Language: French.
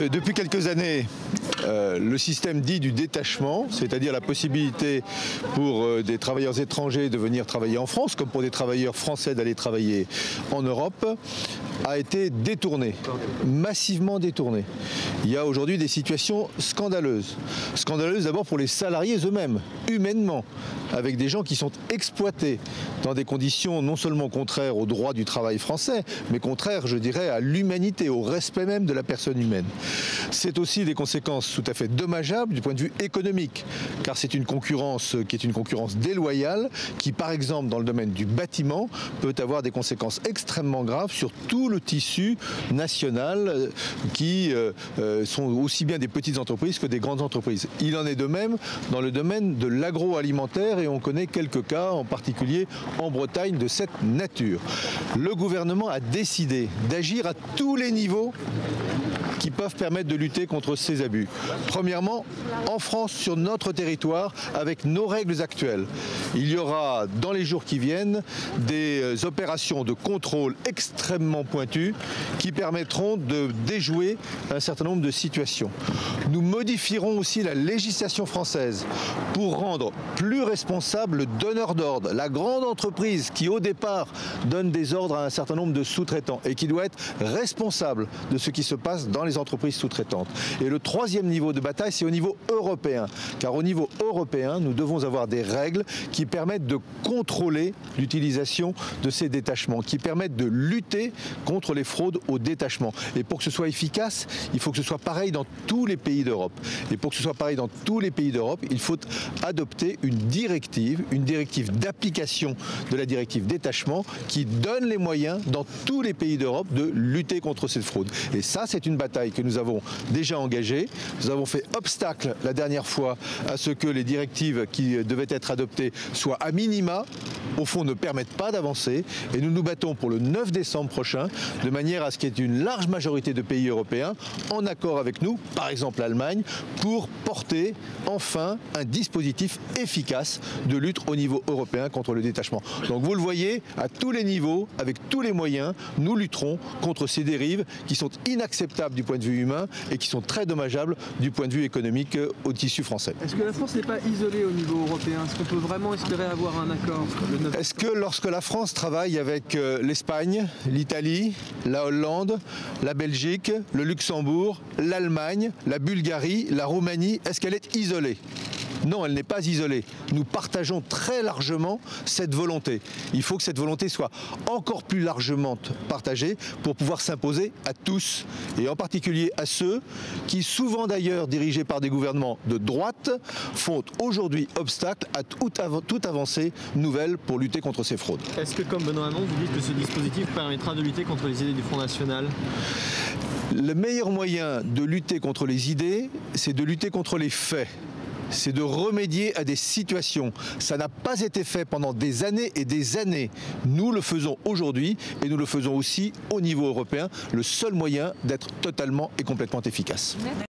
Depuis quelques années, le système dit du détachement, c'est-à-dire la possibilité pour des travailleurs étrangers de venir travailler en France, comme pour des travailleurs français d'aller travailler en Europe, a été détourné, massivement détourné. Il y a aujourd'hui des situations scandaleuses. Scandaleuses d'abord pour les salariés eux-mêmes, humainement, avec des gens qui sont exploités dans des conditions non seulement contraires au droit du travail français, mais contraires, je dirais, à l'humanité, au respect même de la personne humaine. C'est aussi des conséquences tout à fait dommageables du point de vue économique, car c'est une concurrence qui est une concurrence déloyale, qui par exemple dans le domaine du bâtiment peut avoir des conséquences extrêmement graves sur tout le tissu national qui sont aussi bien des petites entreprises que des grandes entreprises. Il en est de même dans le domaine de l'agroalimentaire et on connaît quelques cas, en particulier en Bretagne, de cette nature. Le gouvernement a décidé d'agir à tous les niveaux qui peuvent permettre de lutter contre ces abus. Premièrement, en France, sur notre territoire, avec nos règles actuelles, il y aura dans les jours qui viennent des opérations de contrôle extrêmement pointues qui permettront de déjouer un certain nombre de situations. Nous modifierons aussi la législation française pour rendre plus responsable le donneur d'ordre, la grande entreprise qui au départ donne des ordres à un certain nombre de sous-traitants et qui doit être responsable de ce qui se passe dans les entreprises sous-traitantes. Et le troisième niveau de bataille, c'est au niveau européen. Car au niveau européen, nous devons avoir des règles qui permettent de contrôler l'utilisation de ces détachements, qui permettent de lutter contre les fraudes au détachement. Et pour que ce soit efficace, il faut que ce soit pareil dans tous les pays d'Europe. Et pour que ce soit pareil dans tous les pays d'Europe, il faut adopter une directive d'application de la directive détachement qui donne les moyens dans tous les pays d'Europe de lutter contre cette fraude. Et ça, c'est une bataille que nous avons déjà engagée. Nous avons fait obstacle la dernière fois à ce que les directives qui devaient être adoptées soient à minima, au fond ne permettent pas d'avancer. Et nous nous battons pour le 9 décembre prochain, de manière à ce qu'il y ait une large majorité de pays européens en accord avec nous, par exemple l'Allemagne, pour porter enfin un dispositif efficace de lutte au niveau européen contre le détachement. Donc vous le voyez, à tous les niveaux, avec tous les moyens, nous lutterons contre ces dérives qui sont inacceptables du point de vue humain et qui sont très dommageables du point de vue économique au tissu français. Est-ce que la France n'est pas isolée au niveau européen? Est-ce qu'on peut vraiment espérer avoir un accord? Est-ce que lorsque la France travaille avec l'Espagne, l'Italie, la Hollande, la Belgique, le Luxembourg, l'Allemagne, la Bulgarie, la Roumanie, est-ce qu'elle est isolée? Non, elle n'est pas isolée. Nous partageons très largement cette volonté. Il faut que cette volonté soit encore plus largement partagée pour pouvoir s'imposer à tous, et en particulier à ceux qui, souvent d'ailleurs dirigés par des gouvernements de droite, font aujourd'hui obstacle à toute avancée nouvelle pour lutter contre ces fraudes. Est-ce que, comme Benoît Hamon, vous dites que ce dispositif permettra de lutter contre les idées du Front National ? Le meilleur moyen de lutter contre les idées, c'est de lutter contre les faits. C'est de remédier à des situations. Ça n'a pas été fait pendant des années et des années. Nous le faisons aujourd'hui et nous le faisons aussi au niveau européen, le seul moyen d'être totalement et complètement efficace.